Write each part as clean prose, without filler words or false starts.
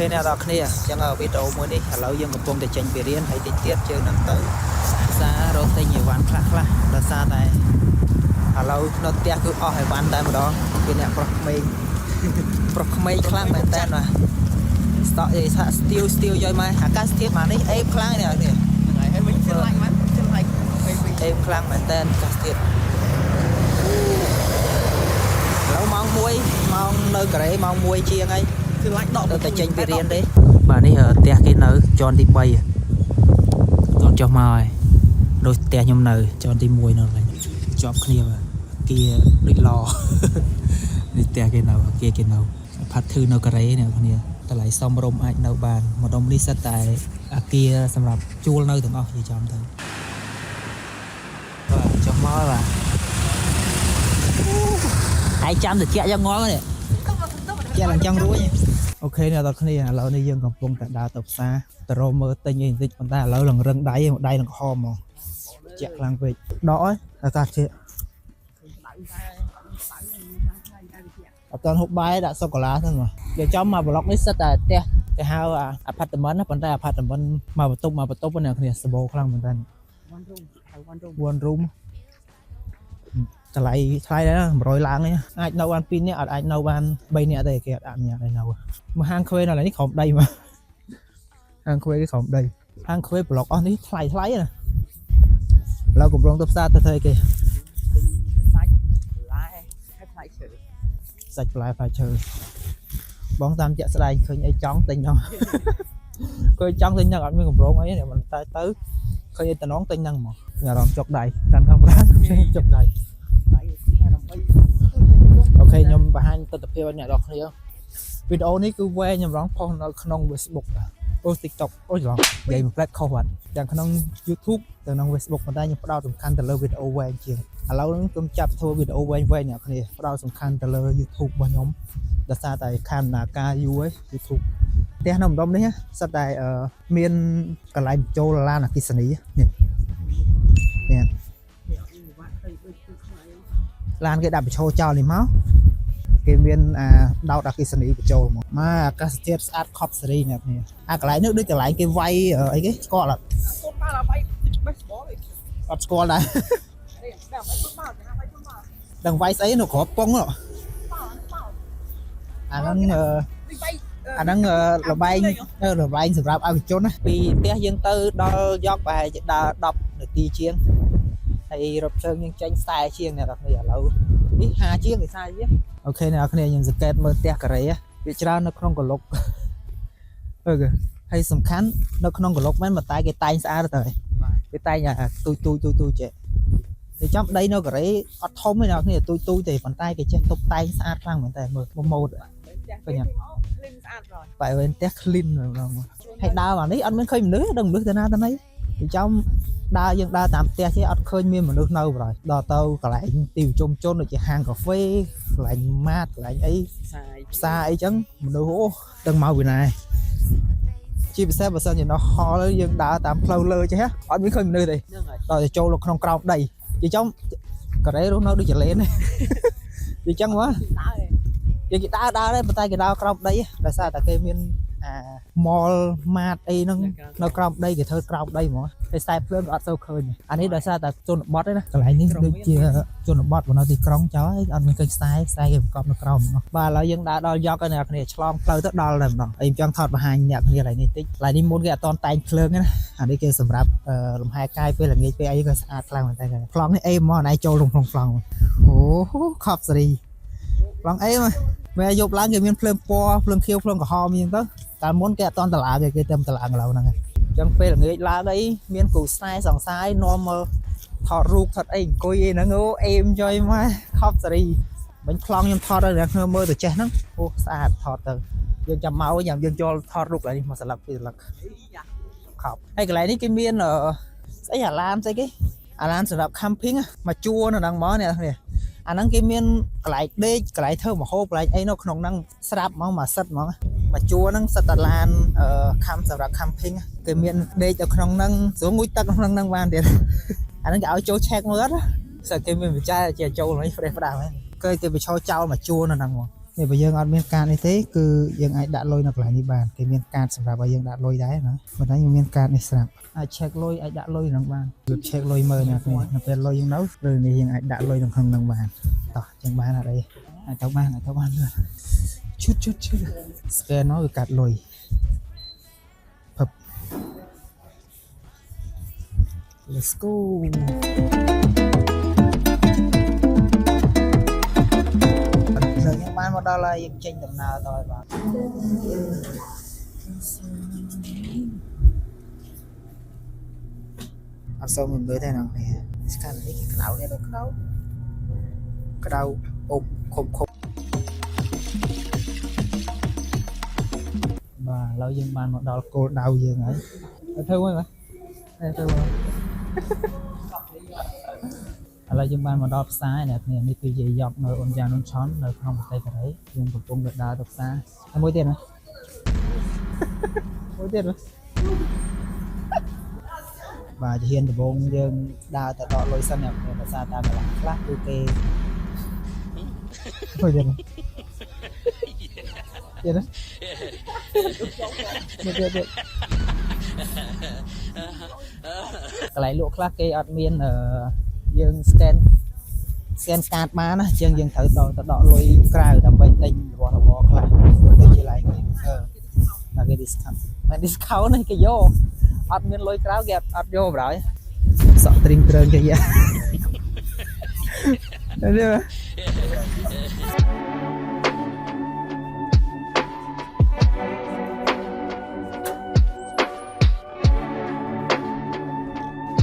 nè đó kia chẳng ở video mới đi lâu dân một tuần để tranh về riêng hay tiết tiết chơi nắng tới xa rồi tay nhiều ván khác là xa này lâu nó tia cứ o hay ván tay mà đó cái nè pro mây khác mà tên là sợ gì sợ steel chơi mai hả cá steel mà đấy em khác nè kìa em khác mà tên cá steel lâu mong nơi cái mong muối chia ngay tôi phải tranh về riêng đấy bà đi ở tia cái nở tròn đi bay còn cho mồi đôi tia nhom nở tròn đi muối nở này chọn kia mà kia định lò đi tia cái nào kia cái nào phát thư nở cái đấy nè con nè ta lại xong rôm ai nở bàn một đông đi sát tại kia sầm lập chua nở từng gì chọn thôi cho mồi và ai chăm được chẹt cho ngon này chẹt làm chân rúi ok nè tao này lâu nay dân còn vùng tại đà tập xa tao mơ tên nhìn dịch con ta lâu lần rừng đáy một đây là kho mà chẹt lang về đó là ta chẹt toàn hộp bài đã xong cả lá thôi mà giờ cho mà blog này rất là te cái hao apartment nó còn đây apartment mà bật tung bên này thì sabo khang bên đây one room lại thay đấy rồi láng ấy ai nấu ăn pin nhé ai nấu ăn bay nhẹ đây kìa ăn nhẹ đây nấu mà hang khuê nào là cái khổng đây mà hang khuê cái khổng đây hang khuê blog on ấy thay nè lâu cũng rong tập xa tới thời kìa sạch lại phải chơi bóng tam chạy đây khơi ấy chón tinh nhau khơi chón tinh nhau anh mới cùng rong ấy để mình tay tới khơi ta nón tinh năng mà nhà làm chọc đầy cần không ráng chọc đầy ok nhưng mà hai tên tập theo nhà đọc này video này cứ quay nhầm rong phong nó không Facebook ô TikTok ô gì vậy một platform vậy chẳng không YouTube từ nông Facebook mà đây nhưng bắt đầu tụi khăn từ lâu video quay chuyện lâu nó cũng chập thôi video quay nhà này bắt đầu tụi khăn từ lâu YouTube bao nhóm đặt ra tại khăn là KU ấy YouTube thế nằm đông đấy nhá sau đây miền cái lại châu là cái sân ý nè nè lan cái đạp châu chào liền máu cái miền đau đặt cái sân ý của châu mà cái tiết art cop series nè cái lại nước đi cái lại cái vay ở ấy cái score là score này đằng vay ấy nó khó bông rồi đang là bay sập rạp ao chốn á vì té dân tư đo giọt bài đã đọc được ti chiên thì rập sơn nhưng tranh sai chiên này đặc biệt là lâu ít hà chiên thì sai chứ ok này cái này những cái mơ té cả đấy á bị ra nó không có lục hay sầm khán nó không có lục mấy mà tay xa rồi cái tay nhà tôi trẻ thì trong đây nó cái đấy thông mới nào thì tôi thì bàn tay cái chân tục tay xa sang bàn tay mờ một phải nhỉ phải bên test clean rồi hay đau mà đấy anh mới khơi mình nước đừng nước từ na tới đấy thì trong đa dân đa tạm te chứ anh khơi miên mà nước nâu rồi đò tàu còn lại tiêu chung chôn rồi chỉ hàng cà phê lại mát lại ấy xa ấy chấn mình đâu hố đừng mau vì này chi vì sao mà sao thì nó ho lấy dân đa tạm lâu lơ chứ anh mới khơi mình nơi thì rồi châu nó không cao đầy chỉ trong cái đấy nó đi trở lên này thì chăng quá chị đa đấy tay cái đao còng đây là sao tại cái miền mall mát ấy nó còng đây cái thơ còng đây mà cái sai phơi ở sâu khơi anh ấy là sao tại chôn bọt đấy cái lại những đôi chia chôn bọt của nó thì còng chó ấy anh mình cái sai cái còng nó còng và là dân đã đo do cái này chlong phơi tất đo làm đó em cho thọt và hai nhạc như này tích lại đi muốn cái toàn tay phơi á anh ấy kêu sầm rạp làm hai cái phơi là nghe phơi ấy cái clang bàn tay này chlong em mà này trâu lồng phồng ố khóc gì chlong ấy mà mẹ dục lá người miền phơi po phơi khiêu phơi cả hòm như đó ta muốn cái toàn tala cái tem tala lâu này chẳng phê là người lá đấy miền củ sai sòng sai normal thọt ruột thật ấy coi nó ngô em cho em mà khóc gì bánh chlong nhưng thọt ra được mơ từ trẻ nó ô xa thọt từ dân chăm máu nhầm dân cho thọt ruột lại mà sẽ lập thì là khóc hay cái này cái miền ở cái Hà Lan cái Hà Lan sẽ lập camping mà chua nó đang món này nè anh đang cái miền lại đây lại thơ mà hộp lại ấy nó không năng sáp mà sắt mà chua năng sắt lan cam sập camping cái miền đây cho không năng xuống mũi tắc không năng van tiền anh đang gạo châu check mướt á sợ cái miền bị chai chè châu nó phải đào ấy cái bị cho trâu mà chua nó năng នេះបើយើងអត់មានកាតនេះទេគឺយើងអាចដាក់លុយនៅកន្លែងនេះបានគេមានកាតសម្រាប់ឲ្យយើងដាក់លុយដែរណាប៉ុន្តែយើងមានកាតនេះស្រាប់អាច check លុយអាចដាក់លុយក្នុងបានគឺ check លុយមើលណាគ្នានៅពេលលុយយើងនៅឬនេះយើងអាចដាក់លុយក្នុងហ្នឹងបានតោះចឹងបានអត់អីអាចទៅបានឈុត scan មកវាកាត់លុយភឹប let's go យើងបានមកដល់ហើយយើងចេញដំណើរតហើយបាទអត់សូវមើលទេណានេះស្កាននេះគេក្តៅនេះដល់ក្តៅអុបខុបបាទឥឡូវយើងបានមកដល់គោលដៅយើងហើយធ្វើមួយបាទធ្វើមួយឥឡូវយើងបានមកដល់ផ្សារអ្នកគ្នានេះគឺយាយយ៉ប់នៅអ៊ុនយ៉ានុនឆននៅក្នុងប្រទេសកូរ៉េយើងកំពុងដើរទៅផ្សារហើយមួយទៀតណាបាទជាហ៊ានដំបងយើងដើរទៅដកលុយសិនអ្នកគ្នាភាសាតាមកន្លះខ្លះគឺគេមួយទៀតណាកន្លែងលក់ខ្លះគេអត់មានយើង scan កាតបានណាជាងយើងត្រូវទៅដកលុយក្រៅដើម្បីទិញរបស់ខ្លះដូចជា like តែគេ discount មិន discount នេះគេយកអត់មានលុយក្រៅគេអត់យកបណ្ដោយសក់ត្រៀងគ្រឿងគេយ៉ានេះ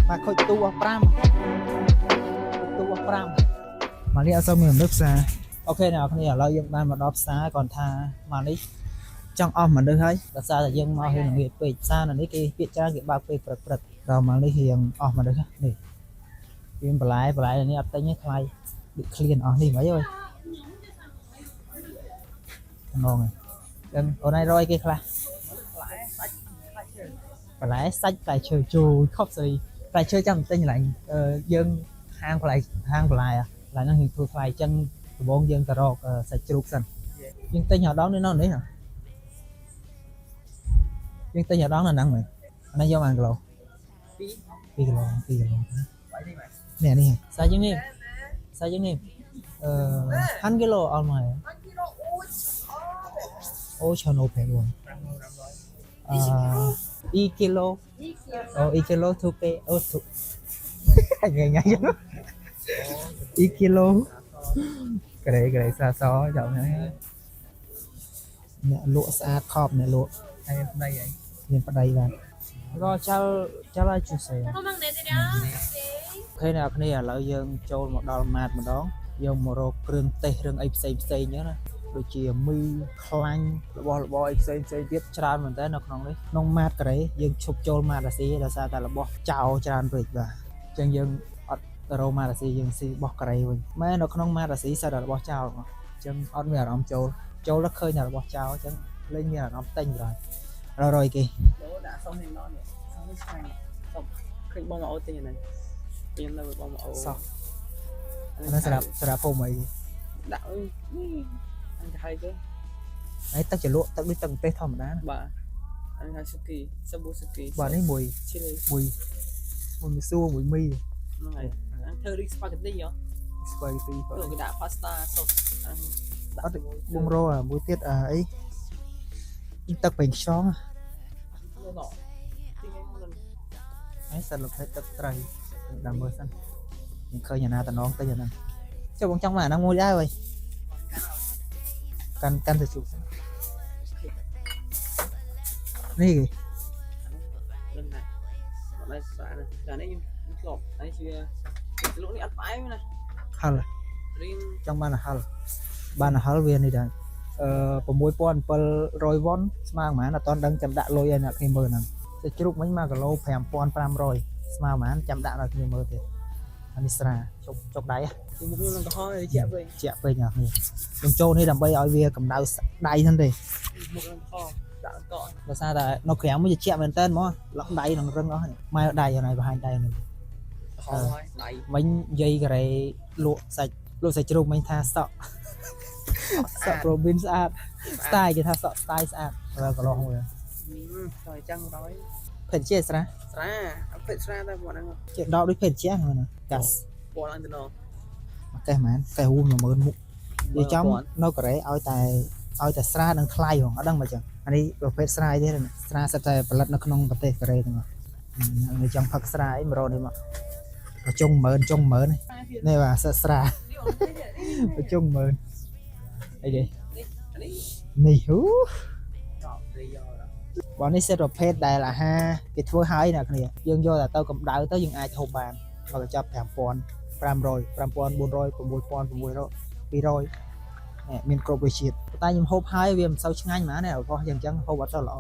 មកខូចទូអស់5មកនេះអត់សូវមាននឹកផ្សារអូខេអ្នកនរគ្នាឥឡូវយើងបានមកដល់ផ្សារគាត់ថាមកនេះចង់អស់មនុស្សហើយដោយសារតែយើងមកហើយនឹងវាពេកផ្សារនៅនេះគេពាក្យច្រើនគេបើកពេលព្រឹកដល់មកនេះរៀងអស់មនុស្សនេះវាបន្លែនេះអត់ទិញទេថ្លៃដូចឃ្លានអស់នេះហ្មងអើយណងហ្នឹងអូនឯងរយគេខ្លះបន្លែសាច់ផ្លែឈើចូលខប់ស្អីផ្លែឈើចាំទិញឡើងយើងហាងបន្លែឡើងហ្នឹងធ្វើថ្លៃអញ្ចឹងដំបូងយើងទៅរកសាច់ជ្រូកសិនយើងទិញឲ្យដល់នេះនៅនេះយើងទិញឲ្យដល់នៅហ្នឹងមែនអានេះយក1គីឡូ2គីឡូនេះសាច់យ៉ាងនេះ1គីឡូអស់មកអូឆាណូពេluôn 2គីឡូអូ1គីឡូ2ពេអូថ្ងៃ2គីឡូក្រេសាសចង់ហ្នឹងអ្នកលក់ស្អាតខប់អ្នកលក់ហើយប្តីហើយមានប្តីបាទរកចៅឲ្យជួយសេអូខេអ្នកគ្នាឥឡូវយើងចូលមកដល់ម៉ាតម្ដងយកមករកគ្រឿងទេសរឿងអីផ្សេងអញ្ចឹងណាដូចជាមីខ្លាញ់របស់អីផ្សេងទៀតច្រើនមែនតើនៅក្នុងនេះក្នុងម៉ាតកូរ៉េយើងឈប់ចូលម៉ាតអាស៊ីដោយសារតែរបស់ចោលច្រើនពេកបាទអញ្ចឹងយើងអត់ទៅរកម៉ាតអាស៊ីយើងស៊ីរបស់កូរ៉េវិញមែននៅក្នុងម៉ាតអាស៊ីសិតតែរបស់ចោលអញ្ចឹងអត់មានអារម្មណ៍ចូលទៅឃើញតែរបស់ចោលអញ្ចឹងលេងមានអារម្មណ៍ទិញច្រើនរយគេដាក់សុំនេះដល់នេះសុំនេះឆ្ងាញ់សុំឃើញបងមកអូទិញហ្នឹងខ្ញុំនៅបងមកអូសោះអានេះសម្រាប់ភូមិអីដាក់អញទៅហើយគេហើយទឹកជ្រលក់ទឹកដូចទឹកទេសធម្មតាបាទអញហៅស៊ូគីសាប៊ូស៊ូគីបាទនេះមួយឈីលីមួយមីស៊ូមួយមីហ្នឹងហើយអញធ្វើរីស្ប៉ាហ្គេតទីហ៎ស្ប៉ាហ្គេតទីគាត់គេដាក់ pasta សូសអត់បងរោមួយទៀតអីទឹកពេញខ្យងហើយសិនលោកទឹកត្រីដល់មើលសិនខ្ញុំឃើញអាណាតំណងទៅអាហ្នឹងចុះបងចង់មកអាហ្នឹងមួយដែរហើយកាន់ទៅជុកនេះគេដឹងណាអត់ដែរស្អាតតែនេះខ្ញុំធ្លាប់ហើយជាលោកនេះអត់ផ្អែមណាហល់រៀងចង់បានហល់វានេះដែរ6700 វ៉ុនស្មើប៉ុន្មានអត់ដឹងចាំដាក់លុយឲ្យអ្នកគ្នាមើលហ្នឹងតែជ្រូកមិញ1គីឡូ5500ស្មើប៉ុន្មានចាំដាក់ដល់គ្នាមើលទេអានេះស្រាចុកដៃមុខនេះនឹងកំហល់ជាក់ពេកអ្នកគ្នាខ្ញុំចូលនេះដើម្បីឲ្យវាកម្ដៅដៃហ្នឹងទេមុខនឹងខដាក់កកដោយសារតែនៅក្រៅមួយជាក់មែនតើហ្មងឡុកដៃនឹងរឹងអស់ហើយម៉ែដៃហ្នឹងបង្ហាញដៃហ្នឹងដៃមិញយាយកូរ៉េលក់សាច់ជ្រូកមិញថាសក់ សក់ Robin ស្អាត style គេថាសក់ style ស្អាតแล้วក៏ឡងមួយ rồi chăng rồi ភេទជាស្រា ra phải ra ta bọn nó ជាដកដូចភេទជាហ្នឹងណាកាស bọn anh từ nó កេះមែនកេះហួ10000មុខនិយាយចំនៅកូរ៉េឲ្យតែស្រានិងថ្លៃហ្មងអត់ដឹងមកចឹងអានេះប្រភេទស្រាអីទេស្រាសិតតែផលិតនៅក្នុងប្រទេសកូរ៉េទាំងអស់នេះចង់ផឹកស្រាអី100នេះមកចុង10000នេះបាទសិតស្រាចុង10000អីគេនេះហ៊ូ bọnនេះសិតប្រភេទដែលអាហារគេធ្វើហើយអ្នកគ្នាយើងយកតែទៅកម្ដៅទៅយើងអាចហូបបានមកចាប់5500 5400 6600 200មានគ្រប់រសជាតិតែខ្ញុំហូបហើយវាមិនសូវឆ្ងាញ់ហ្មងណារបស់យ៉ាងចឹងហូបអត់ទៅល្អ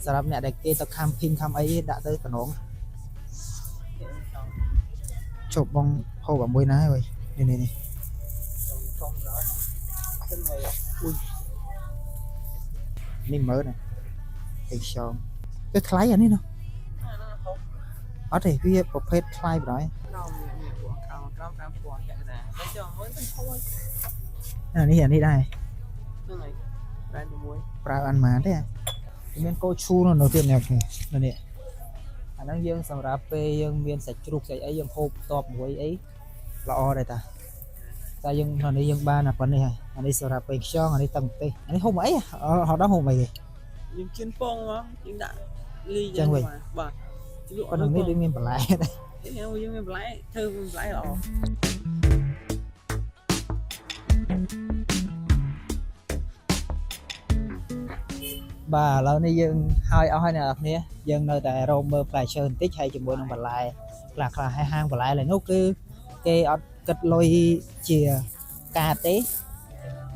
សម្រាប់អ្នកដែលគេទៅ camping ខំអីដាក់ទៅតំណងជប់បងហូបមួយណាហើយនេះនេះមើលណាឯខ្យងទៅថ្លៃអានេះណោះអត់ទេវាប្រភេទថ្លៃបណ្ដោយអានេះដែរប្រើអានម៉ាទេមានកោឈូនៅទៀតនេះអាហ្នឹងយើងសម្រាប់ពេលយើងមានសាច់ជ្រូកសាច់អីយើងហូបតបមួយអីល្អដែរតាតែយើងនេះយើងបានអាប៉ុណ្នេះហើយអានេះសម្រាប់ពេលខ្យងអានេះតឹងទេអានេះហូបអីហត់ដល់ហូបអីយើងជិនពងមកយើងដាក់លីចឹងវិញបាទលក់ប៉ុណ្ណឹងនេះដូចមានបន្លែដែរយើងមានបន្លែធ្វើបន្លែល្អបាទឥឡូវនេះយើងហើយអស់ហើយអ្នកនរគ្នាយើងនៅតែរកមើលផ្លែឈើបន្តិចហើយជាមួយនឹងបន្លែខ្លះហើយហាងបន្លែឡើយនោះគឺគេអត់គិតលុយជាកាតទេ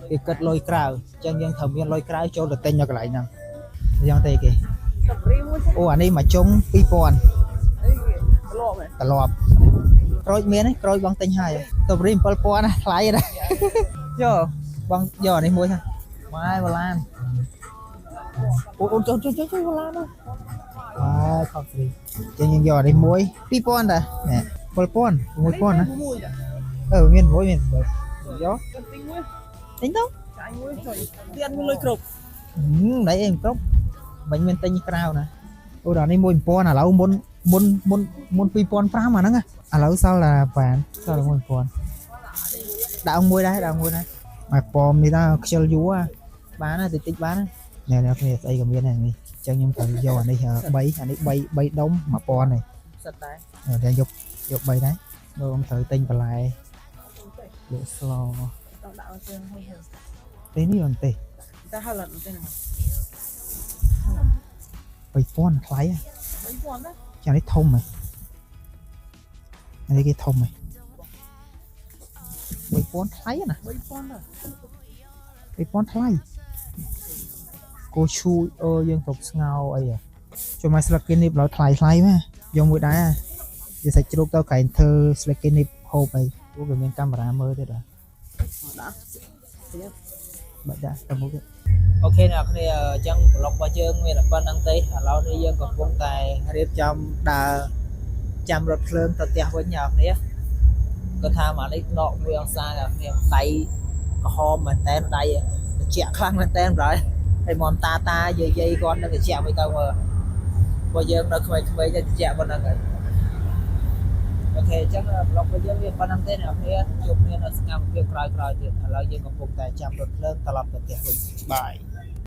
គេគិតលុយក្រៅអញ្ចឹងយើងត្រូវមានលុយក្រៅចូលទៅទិញនៅកន្លែងហ្នឹងយ៉ាងទេគេអូអានេះមួយចុង2000ត្រឡប់ក្រូចមានទេក្រូចបងទិញហើយទៅព្រី7000ណាថ្លៃណាយកបងយកអានេះមួយហ្នឹងម៉ែបឡានអូនចូលបឡានណាខំព្រីចឹងយើងយកអានេះមួយ2000តានេះ7000 6000ណាមានមួយយកទិញទៅចាញ់មួយចុយទៀតមួយលុយគ្រប់ដៃអីគ្រប់មិនមានទិញក្រៅណាអូដល់នេះ1000ឥឡូវមុន2005អាហ្នឹងឥឡូវសល់តែបានសល់1000ដាក់មួយដែរមកប៉មនេះដែរខ្ជិលយូរបានណាតិចបានណានេះគ្នាស្អីក៏មានដែរនេះអញ្ចឹងខ្ញុំត្រូវយកអានេះ3អានេះ3ដុំ1000នេះសិតតែតែយក3ដែរមើលខ្ញុំត្រូវទិញបន្លែយកស្លដាក់ឲ្យយើងហើយទេនេះអត់ទេតែហៅឡើងទេណា3000ថ្លៃ3000ណាចានេះធំហ៎អានេះគេធំហ៎3000ថ្លៃណា3000ណា3000ថ្លៃគោឈូយើងទៅស្ងោអីជួយមកស្លឹកគេនេះដល់ថ្លៃមែនយកមួយដែរវាសាច់ជ្រូកទៅក្រែងធ្វើស្លឹកគេនេះហូបអីព្រោះវាមានកាមេរ៉ាមើលទៀតដាក់បាត់ដាក់ទៅមុខអូខេអ្នកគ្នាអញ្ចឹងប្លុករបស់យើងមានតែប៉ុណ្្នឹងទេឥឡូវនេះយើងកំពុងតែរៀបចំដើរចាំរថភ្លើងទៅផ្ទះវិញអ្នកគ្នាគាត់ថាមកនេះដក1អង្សាអ្នកគ្នាដៃក្រហមមែនតែនដៃត្រជាក់ខ្លាំងមែនតែនប្រហែលហើយមកតាយាយគាត់នឹងត្រជាក់មិនទៅមើលព្រោះយើងនៅក្មេងៗតែត្រជាក់ប៉ុណ្្នឹងហើយអូខេអញ្ចឹងប្លុករបស់យើងវាប៉ុណ្្នឹងទេអ្នកគ្នាជួបគ្នានៅសកម្មភាពក្រោយទៀតឥឡូវយើងកំពុងតែចាំរថភ្លើងត្រឡប់ទៅផ្ទះវិញបាយ